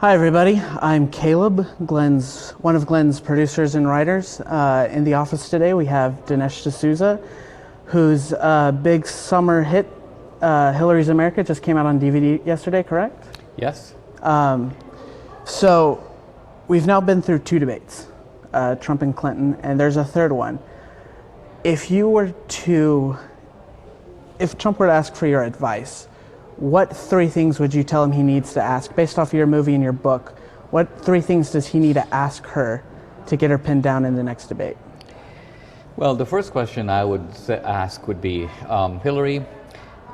Hi everybody, I'm Caleb, one of Glenn's producers and writers. In the office today we have Dinesh D'Souza, whose big summer hit, Hillary's America, just came out on DVD yesterday, correct? Yes. So we've now been through two debates, Trump and Clinton, and there's a third one. If Trump were to ask for your advice, what three things would you tell him he needs to ask? Based off of your movie and your book, what three things does he need to ask her to get her pinned down in the next debate? Well, the first question I would ask would be, Hillary,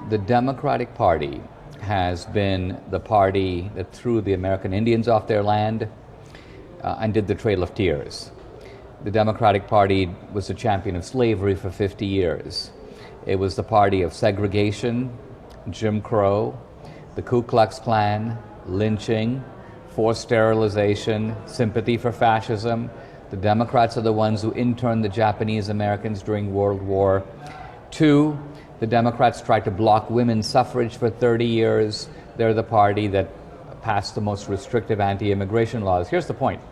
the Democratic Party has been the party that threw the American Indians off their land and did the Trail of Tears. The Democratic Party was the champion of slavery for 50 years. It was the party of segregation, Jim Crow, the Ku Klux Klan, lynching, forced sterilization, sympathy for fascism. The Democrats are the ones who interned the Japanese Americans during World War II. The Democrats tried to block women's suffrage for 30 years. They're the party that passed the most restrictive anti-immigration laws. Here's the point.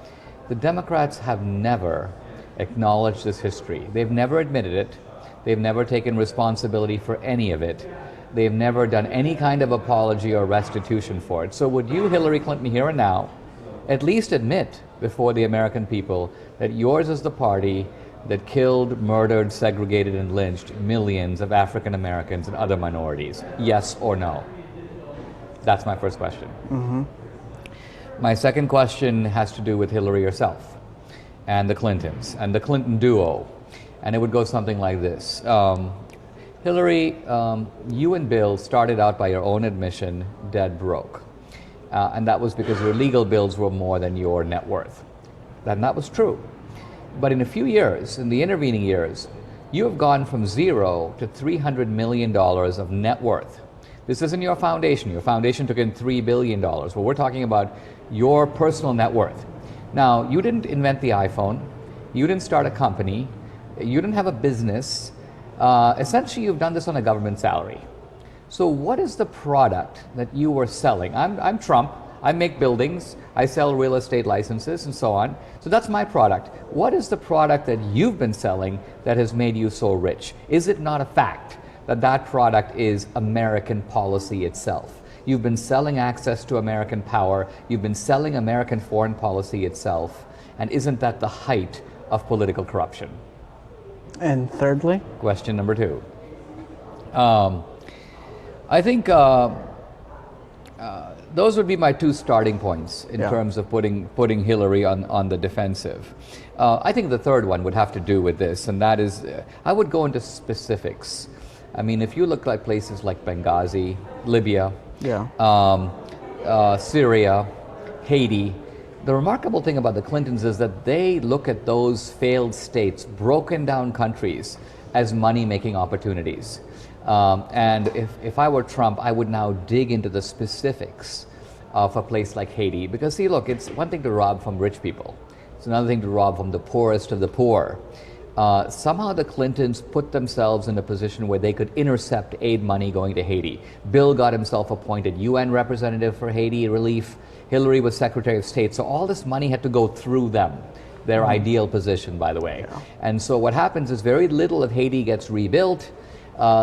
The Democrats have never acknowledged this history. They've never admitted it. They've never taken responsibility for any of it. They've never done any kind of apology or restitution for it. So would you, Hillary Clinton, here and now, at least admit before the American people that yours is the party that killed, murdered, segregated, and lynched millions of African Americans and other minorities? Yes or no? That's my first question. Mm-hmm. My second question has to do with Hillary herself and the Clintons and the Clinton duo. And it would go something like this. Hillary, you and Bill started out by your own admission dead broke. And that was because your legal bills were more than your net worth. And that was true. But in a few years, in the intervening years, you have gone from zero to $300 million of net worth. This isn't your foundation. Your foundation took in $3 billion. Well, we're talking about your personal net worth. Now, you didn't invent the iPhone. You didn't start a company. You didn't have a business. Essentially, you've done this on a government salary. So what is the product that you were selling? I'm Trump. I make buildings. I sell real estate licenses and so on. So that's my product. What is the product that you've been selling that has made you so rich? Is it not a fact that that product is American policy itself? You've been selling access to American power. You've been selling American foreign policy itself. And isn't that the height of political corruption? And thirdly? Question number two. I think those would be my two starting points in terms of putting Hillary on the defensive. I think the third one would have to do with this, and that is, I would go into specifics. I mean, if you look at places like Benghazi, Libya, Syria, Haiti, the remarkable thing about the Clintons is that they look at those failed states, broken down countries, as money-making opportunities. And if I were Trump, I would now dig into the specifics of a place like Haiti. Because see, look, it's one thing to rob from rich people. It's another thing to rob from the poorest of the poor. Somehow the Clintons put themselves in a position where they could intercept aid money going to Haiti. Bill got himself appointed UN representative for Haiti relief. Hillary was Secretary of State. So all this money had to go through them, their ideal position, by the way. Yeah. And so what happens is very little of Haiti gets rebuilt.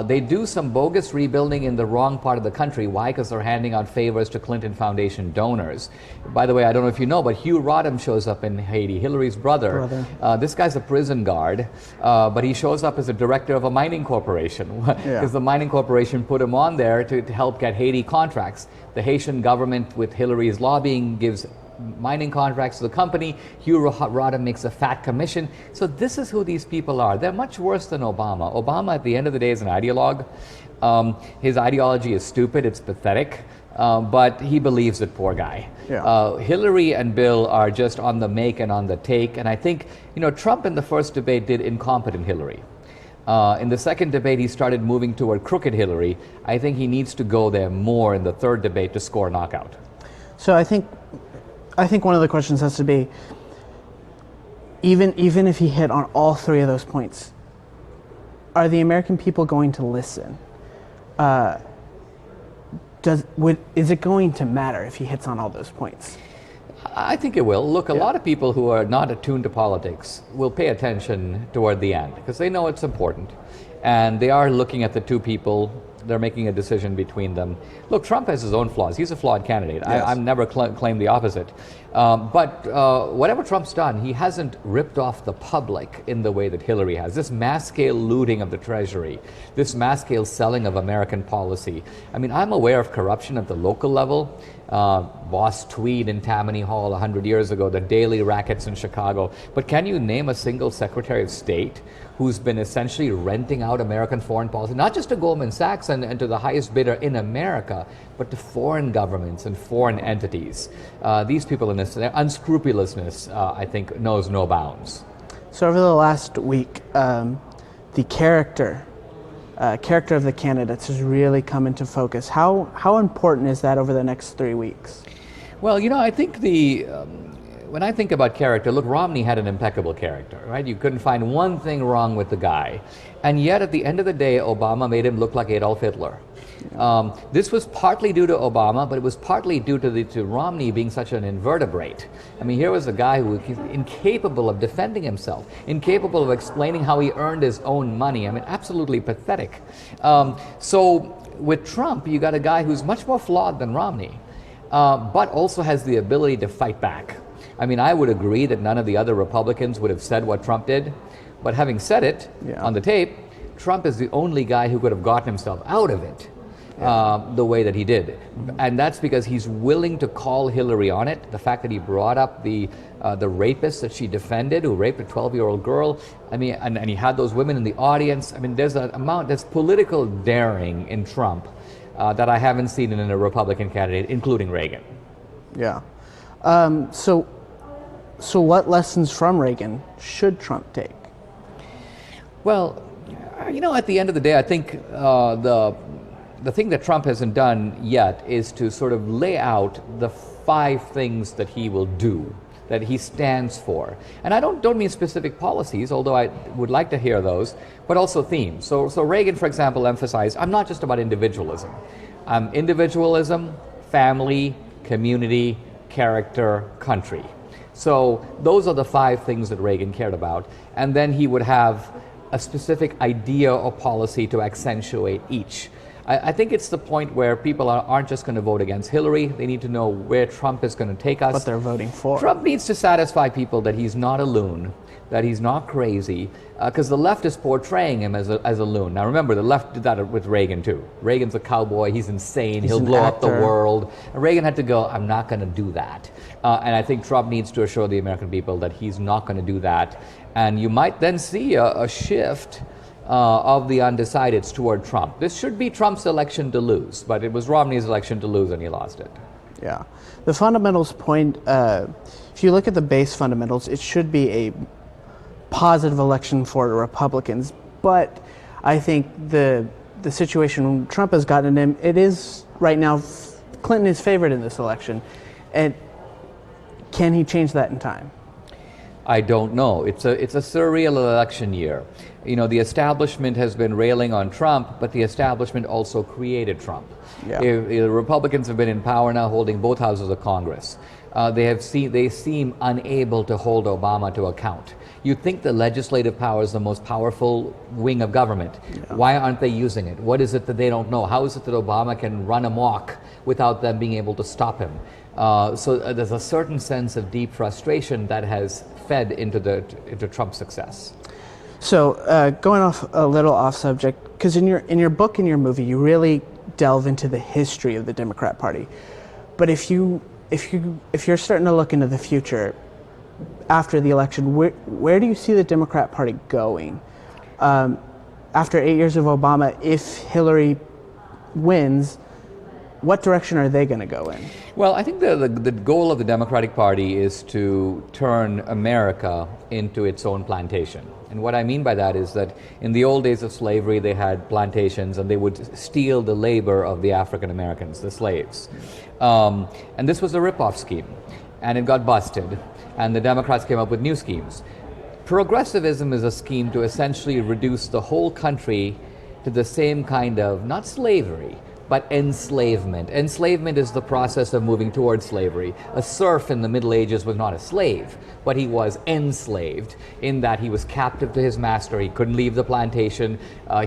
They do some bogus rebuilding in the wrong part of the country. Why? Because they're handing out favors to Clinton Foundation donors. By the way, I don't know if you know, but Hugh Rodham shows up in Haiti, Hillary's brother. This guy's a prison guard, but he shows up as a director of a mining corporation because the mining corporation put him on there to help get Haiti contracts. The Haitian government, with Hillary's lobbying, gives mining contracts to the company. Hugh Rodham makes a fat commission. So this is who these people are. They're much worse than Obama. Obama, at the end of the day, is an ideologue. His ideology is stupid. It's pathetic. But he believes it, poor guy. Hillary and Bill are just on the make and on the take. And I think, Trump in the first debate did incompetent Hillary. In the second debate, he started moving toward crooked Hillary. I think he needs to go there more in the third debate to score a knockout. So I think one of the questions has to be, even if he hit on all three of those points, are the American people going to listen? Is it going to matter if he hits on all those points? I think it will. Look, a lot of people who are not attuned to politics will pay attention toward the end because they know it's important. And they are looking at the two people, they're making a decision between them. Look, Trump has his own flaws. He's a flawed candidate. Yes. I've never claimed the opposite. But whatever Trump's done, he hasn't ripped off the public in the way that Hillary has. This mass-scale looting of the Treasury, this mass-scale selling of American policy. I mean, I'm aware of corruption at the local level. Boss Tweed in Tammany Hall 100 years ago, the daily rackets in Chicago. But can you name a single Secretary of State who's been essentially renting out American foreign policy, not just to Goldman Sachs and to the highest bidder in America, but to foreign governments and foreign entities? These people in this, their unscrupulousness, I think, knows no bounds. So over the last week, the character of the candidates has really come into focus. How important is that over the next 3 weeks? Well, you know, I think when I think about character, look, Romney had an impeccable character, right? You couldn't find one thing wrong with the guy. And yet, at the end of the day, Obama made him look like Adolf Hitler. This was partly due to Obama, but it was partly due to Romney being such an invertebrate. I mean, here was a guy who was incapable of defending himself, incapable of explaining how he earned his own money. I mean, absolutely pathetic. So with Trump, you got a guy who's much more flawed than Romney, but also has the ability to fight back. I mean, I would agree that none of the other Republicans would have said what Trump did, but having said it on the tape, Trump is the only guy who could have gotten himself out of it the way that he did. And that's because he's willing to call Hillary on it. The fact that he brought up the rapist that she defended, who raped a 12-year-old girl. I mean, and he had those women in the audience. I mean, there's political daring in Trump that I haven't seen in a Republican candidate, including Reagan. Yeah. So what lessons from Reagan should Trump take? Well, you know, at the end of the day, I think the thing that Trump hasn't done yet is to sort of lay out the 5 things that he will do, that he stands for. And I don't mean specific policies, although I would like to hear those, but also themes. So Reagan, for example, emphasized, I'm not just about individualism. Individualism, family, community, character, country. So those are the 5 things that Reagan cared about. And then he would have a specific idea or policy to accentuate each. I think it's the point where people aren't just going to vote against Hillary. They need to know where Trump is going to take us. What they're voting for. Trump needs to satisfy people that he's not a loon, that he's not crazy, because the left is portraying him as a loon. Now remember, the left did that with Reagan too. Reagan's a cowboy, he's insane, he'll blow up the world. And Reagan had to go, I'm not going to do that. And I think Trump needs to assure the American people that he's not going to do that. And you might then see a shift of the undecideds toward Trump. This should be Trump's election to lose, but it was Romney's election to lose and he lost it. Yeah. The fundamentals point, if you look at the base fundamentals, it should be a positive election for the Republicans, but I think the situation Trump has gotten in, it is right now, Clinton is favored in this election. And can he change that in time? I don't know. It's a surreal election year. You know, the establishment has been railing on Trump, but the establishment also created Trump. Yeah. If the Republicans have been in power now, holding both houses of Congress. They seem unable to hold Obama to account. You'd think the legislative power is the most powerful wing of government. Yeah. Why aren't they using it? What is it that they don't know? How is it that Obama can run amok without them being able to stop him? So there's a certain sense of deep frustration that has fed into Trump's success. So going off a little off subject, because in your book and your movie, you really delve into the history of the Democrat Party. But if you're starting to look into the future after the election, where do you see the Democrat Party going? After 8 years of Obama, if Hillary wins, what direction are they going to go in? Well, I think the goal of the Democratic Party is to turn America into its own plantation. And what I mean by that is that in the old days of slavery, they had plantations and they would steal the labor of the African Americans, the slaves. And this was a rip-off scheme, and it got busted, and the Democrats came up with new schemes. Progressivism is a scheme to essentially reduce the whole country to the same kind of, not slavery, but enslavement. Enslavement is the process of moving towards slavery. A serf in the Middle Ages was not a slave, but he was enslaved in that he was captive to his master. He couldn't leave the plantation.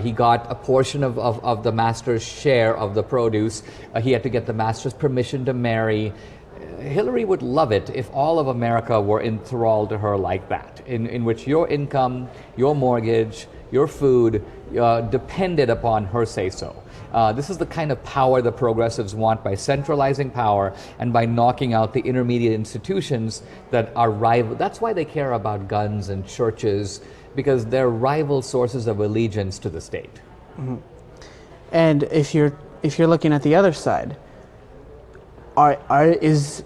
He got a portion of the master's share of the produce. He had to get the master's permission to marry. Hillary would love it if all of America were enthralled to her like that, in which your income, your mortgage, your food depended upon her say-so. This is the kind of power the progressives want by centralizing power and by knocking out the intermediate institutions that are rival. That's why they care about guns and churches, because they're rival sources of allegiance to the state. Mm-hmm. And if you're looking at the other side, is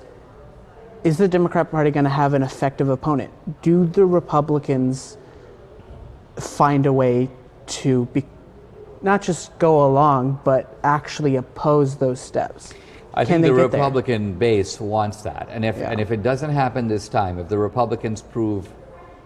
the Democrat Party going to have an effective opponent? Do the Republicans find a way to not just go along, but actually oppose those steps? I think the Republican base wants that, and if it doesn't happen this time, if the Republicans prove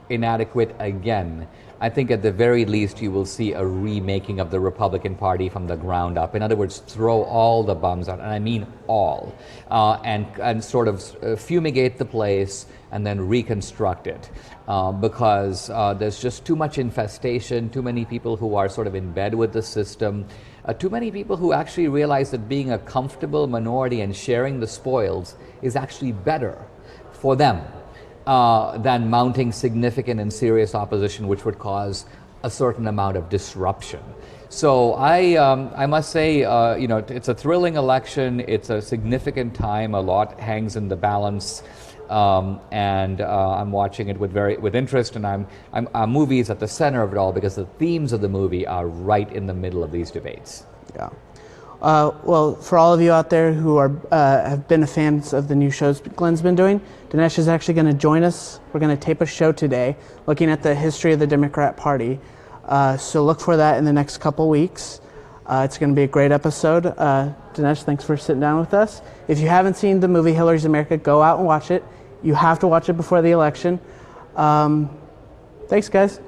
inadequate again, I think at the very least you will see a remaking of the Republican Party from the ground up. In other words, throw all the bums out, and I mean all, and sort of fumigate the place and then reconstruct it, because there's just too much infestation, too many people who are sort of in bed with the system, too many people who actually realize that being a comfortable minority and sharing the spoils is actually better for them than mounting significant and serious opposition, which would cause a certain amount of disruption. So I must say, it's a thrilling election. It's a significant time. A lot hangs in the balance, and I'm watching it with interest. And our movie is at the center of it all because the themes of the movie are right in the middle of these debates. Yeah. Well, for all of you out there who are have been fans of the new shows Glenn's been doing, Dinesh is actually going to join us. We're going to tape a show today looking at the history of the Democrat Party. So look for that in the next couple weeks. It's going to be a great episode. Dinesh, thanks for sitting down with us. If you haven't seen the movie Hillary's America, go out and watch it. You have to watch it before the election. Thanks, guys.